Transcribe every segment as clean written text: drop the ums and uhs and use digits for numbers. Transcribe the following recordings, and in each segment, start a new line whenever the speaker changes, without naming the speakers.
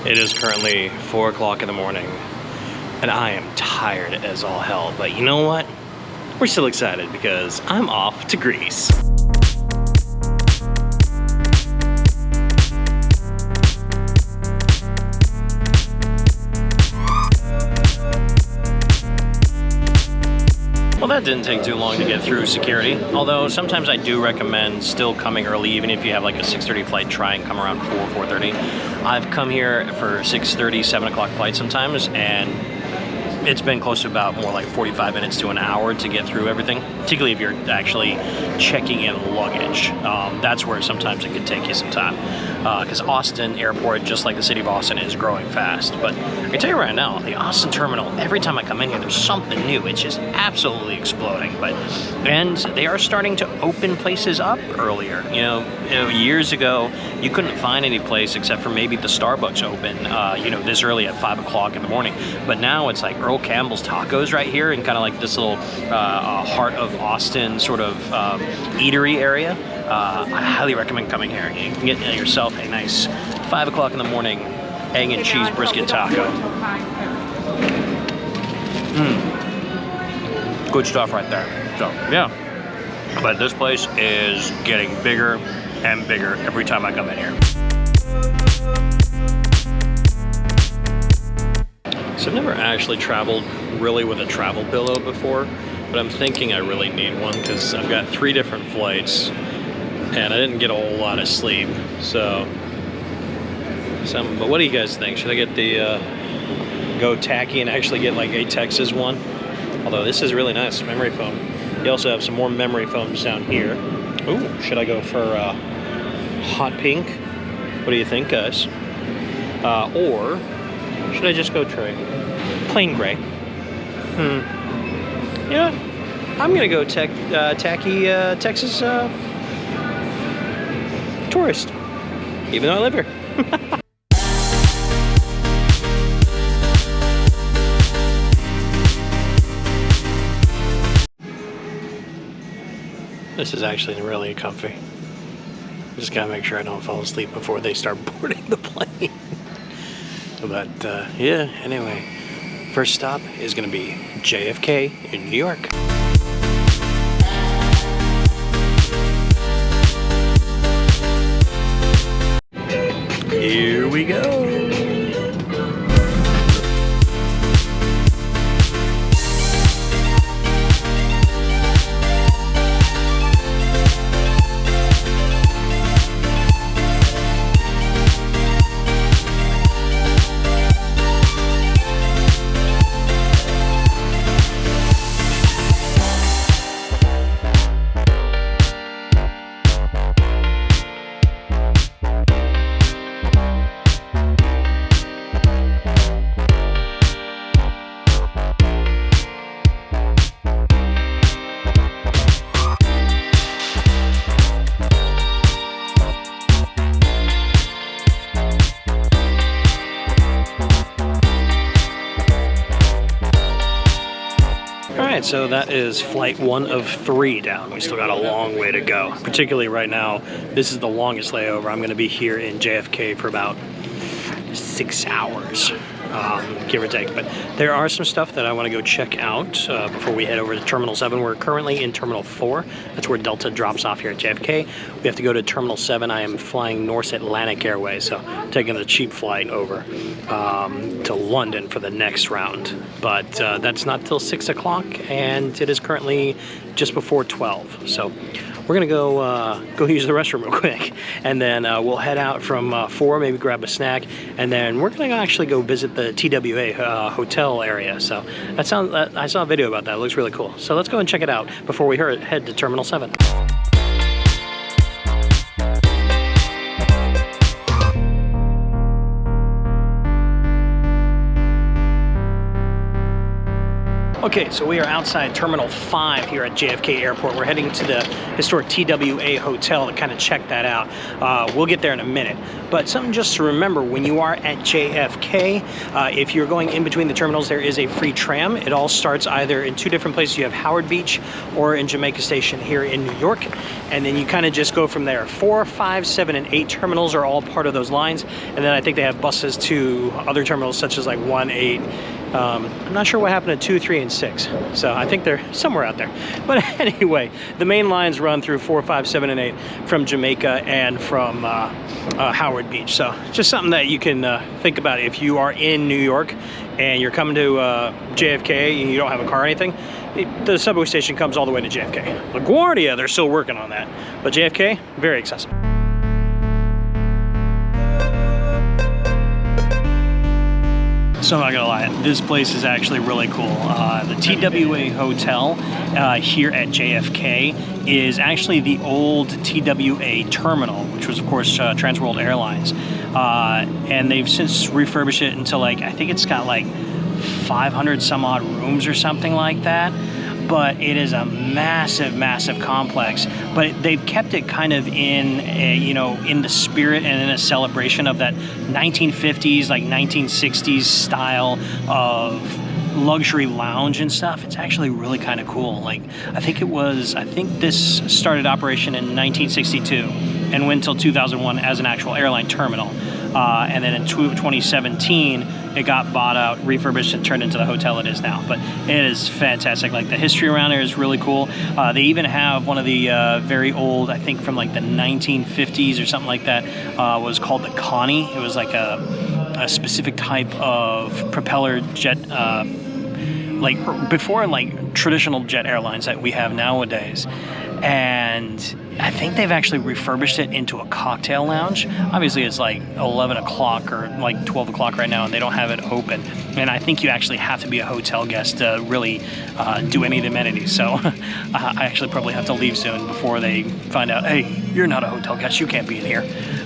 It is currently 4 o'clock in the morning, and I am tired as all hell. But you know what? We're still excited because I'm off to Greece. Well, that didn't take too long to get through security, although sometimes I do recommend still coming early, even if you have like a 6:30 flight, try and come around 4:30. I've come here for 6:30, 7 o'clock flight sometimes, and it's been close to about more like 45 minutes to an hour to get through everything, particularly if you're actually checking in luggage. That's where sometimes it can take you some time. Because Austin Airport, just like the city of Austin, is growing fast. But I can tell you right now, the Austin Terminal, every time I come in here, there's something new. It's just absolutely exploding. And they are starting to open places up earlier. You know, years ago, you couldn't find any place except for maybe the Starbucks open, this early at 5 o'clock in the morning. But now it's like Earl Campbell's Tacos right here, and kind of like this little heart of Austin sort of eatery area. I highly recommend coming here. You can get yourself a nice 5 o'clock in the morning egg and cheese brisket taco. Good stuff right there. So yeah, but this place is getting bigger and bigger every time I come in here. So I've never actually traveled really with a travel pillow before, but I'm thinking I really need one because I've got 3 different flights and I didn't get a whole lot of sleep. So but what do you guys think? Should I get the go tacky and actually get like a Texas one? Although this is really nice, memory foam. You also have some more memory foams down here. Ooh, should I go for hot pink? What do you think, guys? Or should I just go plain gray? Yeah, I'm gonna go tacky Texas tourist, even though I live here. This is actually really comfy. Just gotta make sure I don't fall asleep before they start boarding the plane. But yeah, anyway, first stop is gonna be JFK in New York. Here we go. So that is flight 1 of 3 down. We still got a long way to go. Particularly right now, this is the longest layover. I'm going to be here in JFK for about 6 hours, give or take. But there are some stuff that I want to go check out before we head over to Terminal 7. We're currently in Terminal 4. That's where Delta drops off here at JFK. We have to go to Terminal 7. I am flying Norse Atlantic Airways, so taking the cheap flight over to London for the next round. But that's not till 6 o'clock, and it is currently just before 12. So we're gonna go use the restroom real quick, and then we'll head out from 4, maybe grab a snack, and then we're gonna actually go visit the TWA Hotel area. So I saw a video about that. It looks really cool. So let's go and check it out before we head to Terminal 7.
Okay, so we are outside Terminal 5 here at JFK Airport. We're heading to the historic TWA Hotel to kind of check that out. We'll get there in a minute. But something just to remember, when you are at JFK, if you're going in between the terminals, there is a free tram. It all starts either in two different places. You have Howard Beach or in Jamaica Station here in New York. And then you kind of just go from there. 4, 5, 7, and 8 terminals are all part of those lines. And then I think they have buses to other terminals such as like 1, 8. I'm not sure what happened to 2, 3, and 6. So I think they're somewhere out there. But anyway, the main lines run through 4, 5, 7, and 8 from Jamaica and from Howard Beach. So just something that you can think about if you are in New York and you're coming to JFK and you don't have a car or anything. The subway station comes all the way to JFK. LaGuardia, they're still working on that. But JFK, very accessible. So I'm not gonna lie, this place is actually really cool. The TWA Hotel here at JFK is actually the old TWA Terminal, which was of course Trans World Airlines. And they've since refurbished it into like, I think it's got like 500 some odd rooms or something like that. But it is a massive, massive complex. But they've kept it kind of in, in the spirit and in a celebration of that 1950s, like 1960s style of luxury lounge and stuff. It's actually really kind of cool. Like, I think this started operation in 1962 and went until 2001 as an actual airline terminal. And then in 2017, it got bought out, refurbished, and turned into the hotel it is now. But it is fantastic. Like, the history around here is really cool. They even have one of the very old, I think from like the 1950s or something like that, was called the Connie. It was like a specific type of propeller jet, like before like traditional jet airlines that we have nowadays. And I think they've actually refurbished it into a cocktail lounge. Obviously it's like 11 o'clock or like 12 o'clock right now and they don't have it open. And I think you actually have to be a hotel guest to really do any of the amenities. So I actually probably have to leave soon before they find out, hey, you're not a hotel guest, you can't be in here.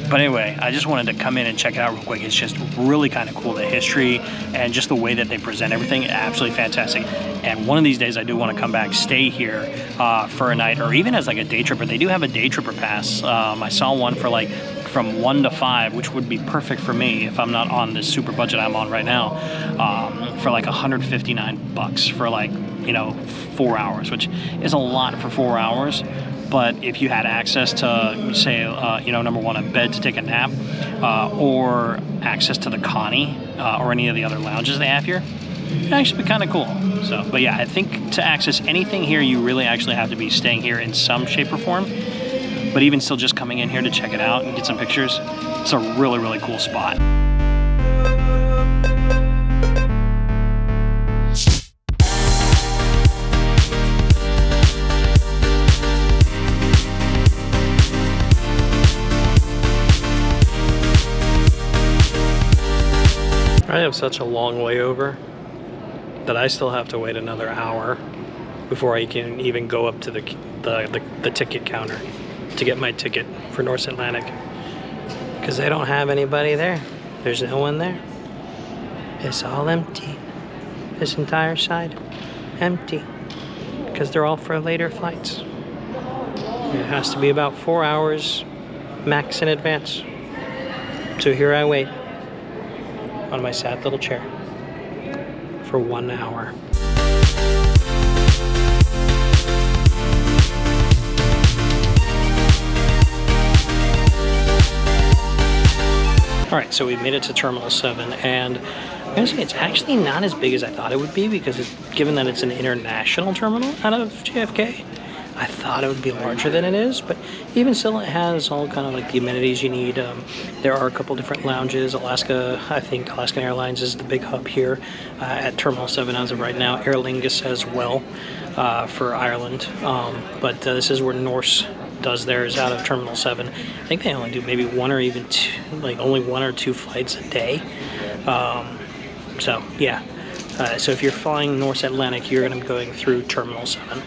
But anyway, I just wanted to come in and check it out real quick. It's just really kind of cool, the history and just the way that they present everything, absolutely fantastic. And one of these days I do want to come back, stay here for a night, or even as like a day tripper. They do have a day tripper pass. I saw one for like from 1 to 5, which would be perfect for me if I'm not on this super budget I'm on right now, for like $159 for like, 4 hours, which is a lot for 4 hours. But if you had access to, say, number one, a bed to take a nap, or access to the Connie, or any of the other lounges they have here, it'd actually be kind of cool. So, but yeah, I think to access anything here, you really actually have to be staying here in some shape or form. But even still, just coming in here to check it out and get some pictures, it's a really, really cool spot. I have such a long layover that I still have to wait another hour before I can even go up to the ticket counter to get my ticket for Norse Atlantic, because they don't have anybody there. There's no one there. It's all empty. This entire side empty, because they're all for later flights. It has to be about 4 hours max in advance. So here I wait on my sad little chair for 1 hour. All right, so we made it to Terminal 7, and I'm gonna say it's actually not as big as I thought it would be, because given that it's an international terminal out of JFK, I thought it would be larger than it is, but even still, it has all kind of like the amenities you need. There are a couple different lounges. I think Alaskan Airlines is the big hub here at Terminal 7 as of right now. Aer Lingus as well for Ireland, but this is where Norse does theirs out of Terminal 7. I think they only do maybe one or even two, like only 1 or 2 flights a day. So yeah, so if you're flying Norse Atlantic, you're going to be going through Terminal 7.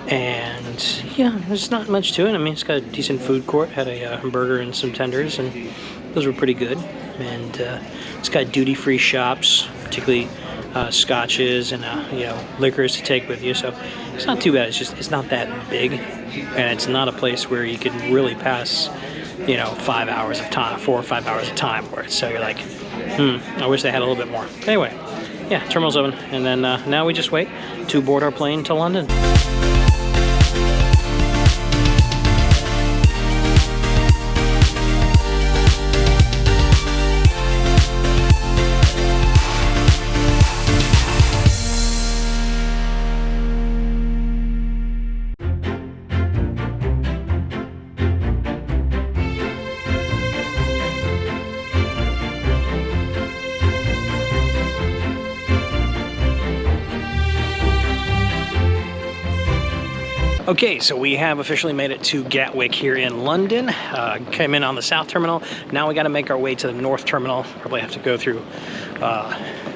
And yeah, there's not much to it. I mean, it's got a decent food court. Had a burger and some tenders, and those were pretty good. And it's got duty-free shops, particularly scotches and you know, liquors to take with you. So it's not too bad. It's just, it's not that big, and it's not a place where you can really pass, you know, 5 hours of time, 4 or 5 hours of time where it's, so you're like, I wish they had a little bit more. Anyway, yeah, terminal's open, and then now we just wait to board our plane to London. Okay, so we have officially made it to Gatwick here in London. Came in on the South Terminal. Now we got to make our way to the North Terminal. Probably have to go through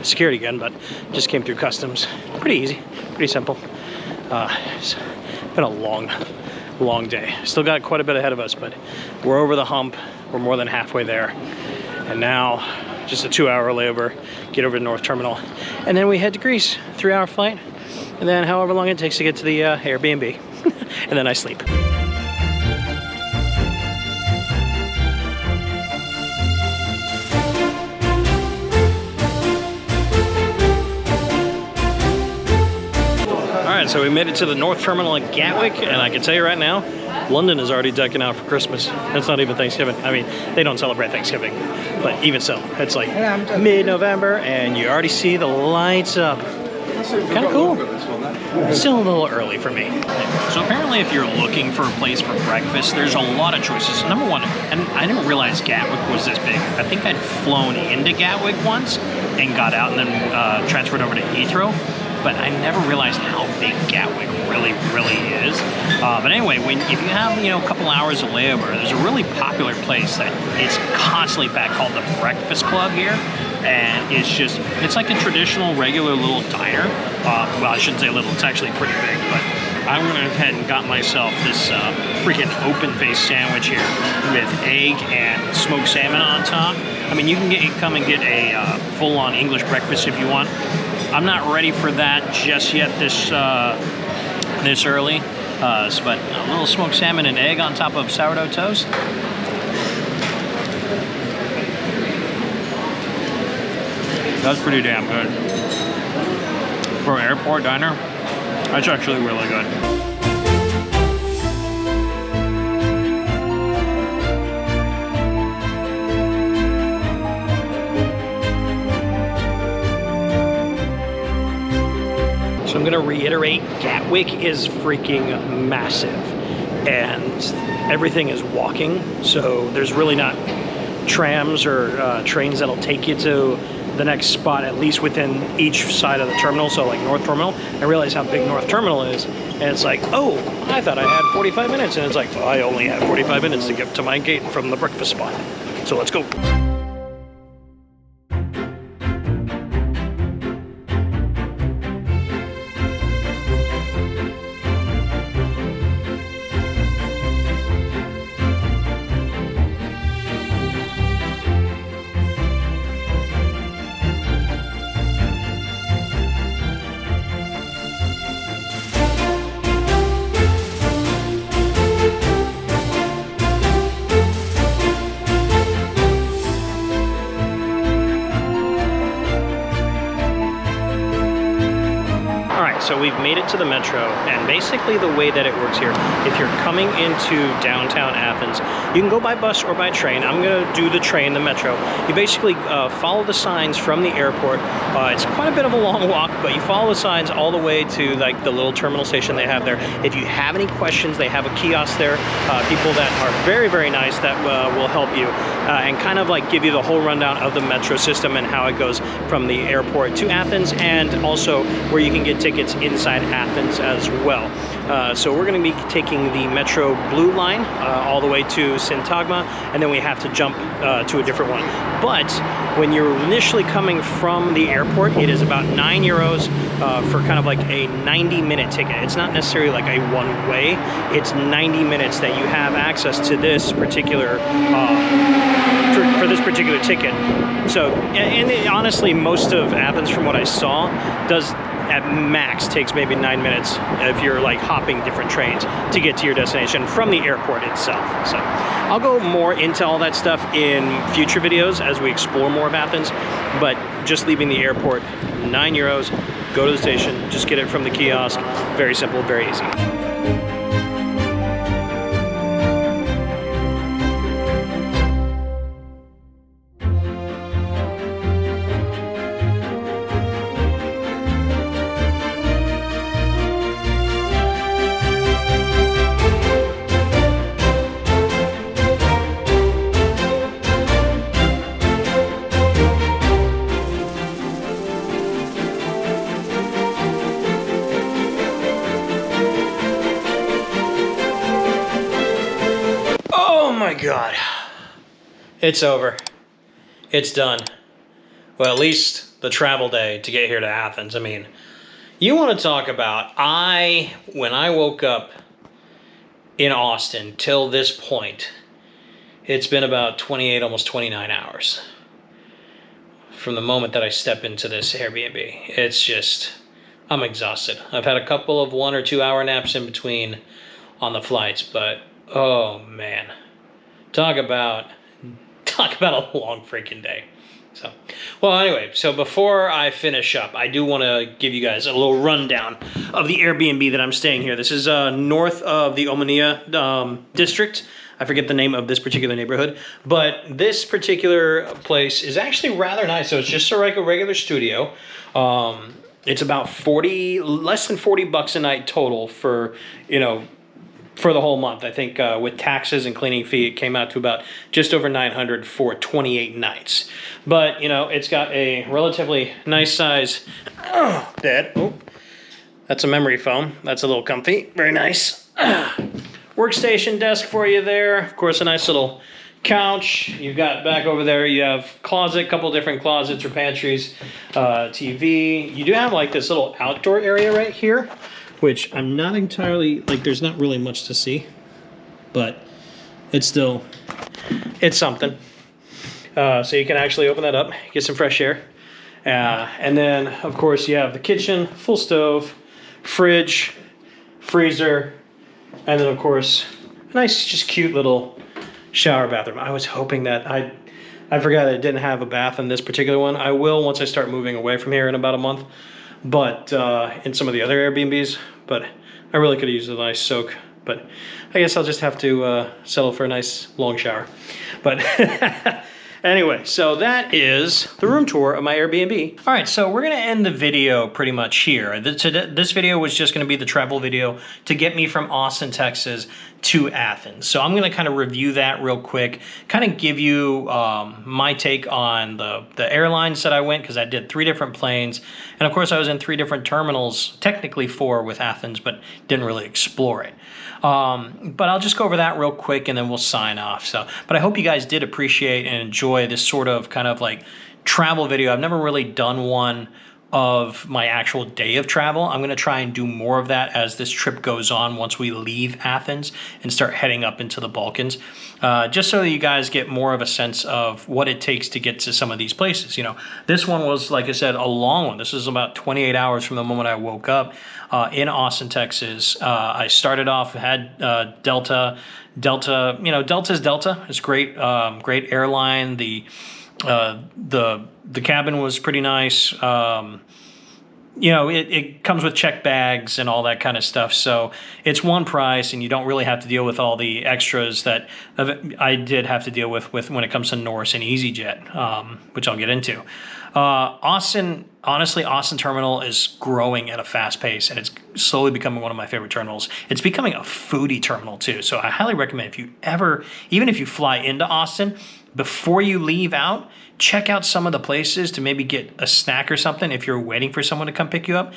security again, but just came through customs. Pretty easy, pretty simple. It's been a long day. Still got quite a bit ahead of us, but we're over the hump. We're more than halfway there. And now, just a 2-hour layover, get over to North Terminal. And then we head to Greece, 3-hour flight. And then however long it takes to get to the Airbnb. And then I sleep. Alright, so we made it to the North Terminal at Gatwick, and I can tell you right now, London is already decking out for Christmas. It's not even Thanksgiving. I mean, they don't celebrate Thanksgiving, but even so, it's like mid-November, and you already see the lights up. Kind of cool. Still a little early for me. So apparently if you're looking for a place for breakfast, there's a lot of choices. Number one, and I didn't realize Gatwick was this big. I think I'd flown into Gatwick once and got out and then transferred over to Heathrow, but I never realized how big Gatwick really is. But anyway, if you have, you know, a couple hours of layover, there's a really popular place that it's constantly packed called the Breakfast Club here. And it's like a traditional, regular little diner. Well, I shouldn't say little, it's actually pretty big, but I went ahead and got myself this freaking open-faced sandwich here with egg and smoked salmon on top. I mean, you can come and get a full-on English breakfast if you want. I'm not ready for that just yet this early, but a little smoked salmon and egg on top of sourdough toast. That's pretty damn good. For an airport diner, that's actually really good. So I'm gonna reiterate, Gatwick is freaking massive, and everything is walking, so there's really not trams or trains that'll take you to the next spot, at least within each side of the terminal. So like North Terminal, I realize how big North Terminal is, and it's like, oh, I thought I had 45 minutes, and it's like, well, I only have 45 minutes to get to my gate from the breakfast spot. So let's go. So we've made it to the Metro, and basically the way that it works here, if you're coming into downtown Athens, you can go by bus or by train. I'm gonna do the train, the Metro. You basically follow the signs from the airport. It's quite a bit of a long walk, but you follow the signs all the way to like the little terminal station they have there. If you have any questions, they have a kiosk there. People that are very nice that will help you and kind of like give you the whole rundown of the Metro system and how it goes from the airport to Athens, and also where you can get tickets inside Athens as well. So we're going to be taking the Metro Blue Line all the way to Syntagma, and then we have to jump to a different one. But when you're initially coming from the airport, it is about €9 for kind of like a 90-minute ticket. It's not necessarily like a one-way. It's 90 minutes that you have access to this particular for this particular ticket. So, and honestly, most of Athens, from what I saw, does at max takes maybe 9 minutes if you're like hopping different trains to get to your destination from the airport itself. So I'll go more into all that stuff in future videos as we explore more of Athens, but just leaving the airport, €9, go to the station, just get it from the kiosk. Very simple, very easy. Oh my God, it's over. It's done. Well, at least the travel day to get here to Athens. I mean, you want to talk about, when I woke up in Austin till this point, it's been about 28, almost 29 hours from the moment that I step into this Airbnb. It's just, I'm exhausted. I've had a couple of 1 or 2 hour naps in between on the flights, but oh man. Talk about a long freaking day. So, well, anyway, so before I finish up, I do want to give you guys a little rundown of the Airbnb that I'm staying here. This is north of the Omonia district. I forget the name of this particular neighborhood, but this particular place is actually rather nice. So it's just a regular studio. It's about less than $40 a night total for, for the whole month. I think with taxes and cleaning fee, it came out to about just over $900 for 28 nights. But, it's got a relatively nice size bed. Oh, that's a memory foam. That's a little comfy. Very nice. Workstation desk for you there. Of course, a nice little couch. You've got back over there, you have closet, couple different closets or pantries, TV. You do have like this little outdoor area right here, which I'm not entirely, there's not really much to see, but it's something. So you can actually open that up, get some fresh air. And then, of course, you have the kitchen, full stove, fridge, freezer, and then, of course, a nice, just cute little shower bathroom. I was hoping that I forgot that it didn't have a bath in this particular one. I will once I start moving away from here in about a month. But in some of the other Airbnbs, but I really could have used a nice soak. But I guess I'll just have to settle for a nice long shower. But anyway, so that is the room tour of my Airbnb. All right, so we're gonna end the video pretty much here. This video was just gonna be the travel video to get me from Austin, Texas to Athens. So I'm gonna kind of review that real quick, kind of give you my take on the airlines that I went, because I did 3 different planes. And of course I was in 3 different terminals, technically 4 with Athens, but didn't really explore it. But I'll just go over that real quick and then we'll sign off. But I hope you guys did appreciate and enjoy this sort of kind of like travel video. I've never really done one of my actual day of travel. I'm going to try and do more of that as this trip goes on once we leave Athens and start heading up into the Balkans, just so that you guys get more of a sense of what it takes to get to some of these places. This one was, like I said, a long one. This is about 28 hours from the moment I woke up in Austin, Texas. I started off, had Delta. Delta's Delta. It's great, great airline. The cabin was pretty nice. It comes with checked bags and all that kind of stuff. So it's one price and you don't really have to deal with all the extras that I did have to deal with when it comes to Norse and Easyjet, which I'll get into. Austin Terminal is growing at a fast pace and it's slowly becoming one of my favorite terminals. It's becoming a foodie terminal too. So I highly recommend, even if you fly into Austin, before you leave out, check out some of the places to maybe get a snack or something if you're waiting for someone to come pick you up.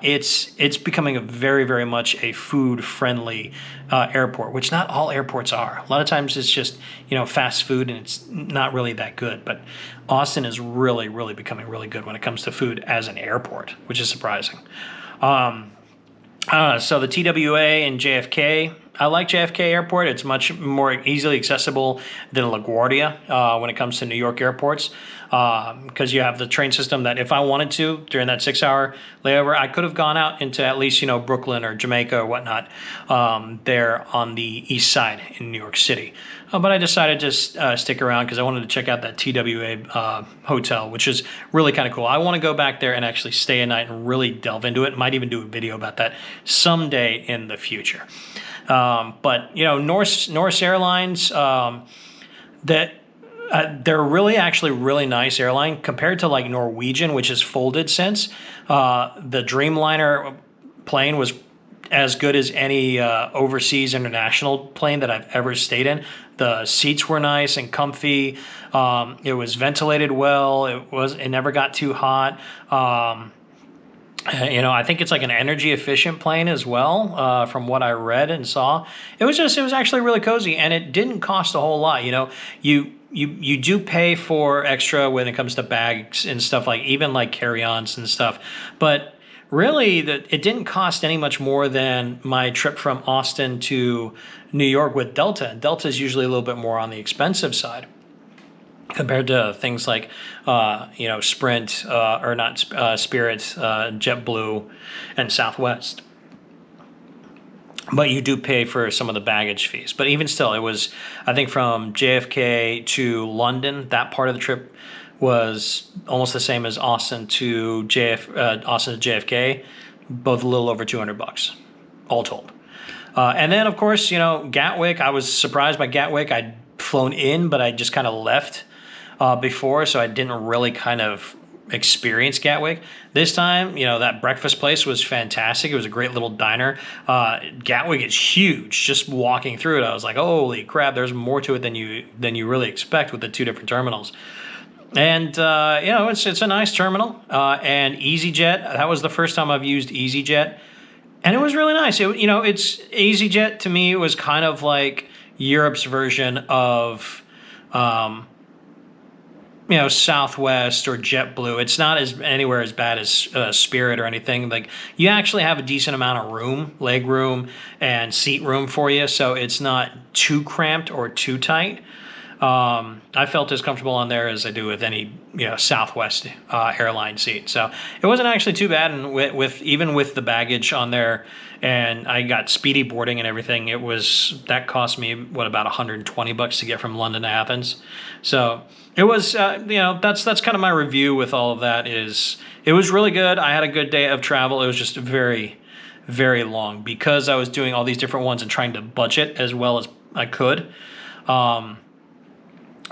It's becoming a very, very much a food-friendly airport, which not all airports are. A lot of times it's just, fast food, and it's not really that good. But Austin is really, really becoming really good when it comes to food as an airport, which is surprising. So the TWA and JFK, I like JFK Airport. It's much more easily accessible than LaGuardia when it comes to New York airports, because you have the train system that if I wanted to during that 6-hour layover, I could have gone out into at least Brooklyn or Jamaica or whatnot there on the east side in New York City. But I decided to stick around because I wanted to check out that TWA Hotel, which is really kind of cool. I want to go back there and actually stay a night and really delve into it. Might even do a video about that someday in the future. But Norse Airlines, they're actually really nice airline compared to like Norwegian, which is folded since. The Dreamliner plane was as good as any overseas international plane that I've ever stayed in. The seats were nice and comfy. It was ventilated well. It never got too hot. I think it's like an energy efficient plane as well, from what I read and saw. It was actually really cozy, and it didn't cost a whole lot. You do pay for extra when it comes to bags and stuff, like even like carry-ons and stuff, but really it didn't cost any much more than my trip from Austin to New York with Delta. Delta is usually a little bit more on the expensive side compared to things like, Sprint, or not Spirit, JetBlue, and Southwest. But you do pay for some of the baggage fees. But even still, it was, I think from JFK to London, that part of the trip was almost the same as Austin to JFK, both a little over $200, all told. And then, of course, Gatwick. I was surprised by Gatwick. I'd flown in, but I just kind of left before, so I didn't really kind of experience Gatwick. This time, that breakfast place was fantastic. It was a great little diner. Gatwick is huge. Just walking through it, I was like, holy crap, there's more to it than you really expect with the two different terminals. And, it's a nice terminal. And Easyjet, that was the first time I've used Easyjet. And it was really nice. It's Easyjet to me was kind of like Europe's version of, Southwest or JetBlue. It's not anywhere as bad as Spirit or anything. Like, you actually have a decent amount of room, leg room and seat room for you, so it's not too cramped or too tight. I felt as comfortable on there as I do with any Southwest airline seat. So it wasn't actually too bad, and even with the baggage on there, and I got speedy boarding and everything, that cost me about $120 to get from London to Athens. So it was that's kind of my review with all of that. It was really good. I had a good day of travel. It was just very, very long because I was doing all these different ones and trying to budget as well as I could.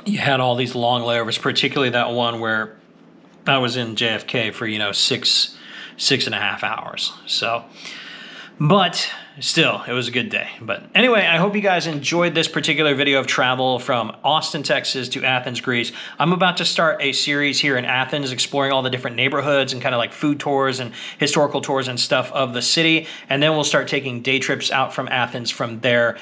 You had all these long layovers, particularly that one where I was in JFK for, 6.5 hours. So, but still, it was a good day. But anyway, I hope you guys enjoyed this particular video of travel from Austin, Texas to Athens, Greece. I'm about to start a series here in Athens, exploring all the different neighborhoods and kind of like food tours and historical tours and stuff of the city. And then we'll start taking day trips out from Athens from there,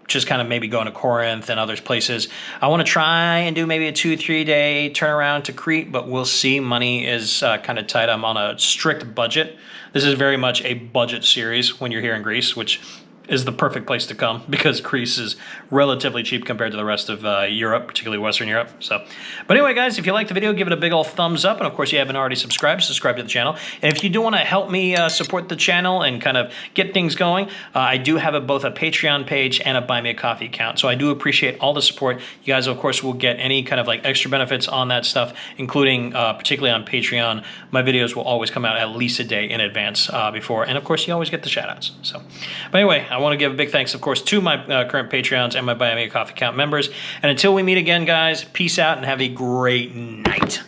just kind of maybe going to Corinth and other places. I want to try and do maybe a 2-3 day turnaround to Crete, but we'll see. Money is kind of tight. I'm on a strict budget. This is very much a budget series when you're here in Greece, which is the perfect place to come because Greece is relatively cheap compared to the rest of Europe, particularly Western Europe. So, but anyway, guys, if you liked the video, give it a big old thumbs up. And of course, you haven't already subscribed to the channel. And if you do want to help me support the channel and kind of get things going, I do have both a Patreon page and a Buy Me a Coffee account. So I do appreciate all the support. You guys, of course, will get any kind of like extra benefits on that stuff, including particularly on Patreon. My videos will always come out at least a day in advance before. And of course, you always get the shout outs. So, but anyway, I want to give a big thanks, of course, to my current Patreons and my Buy Me a Coffee account members. And until we meet again, guys, peace out and have a great night.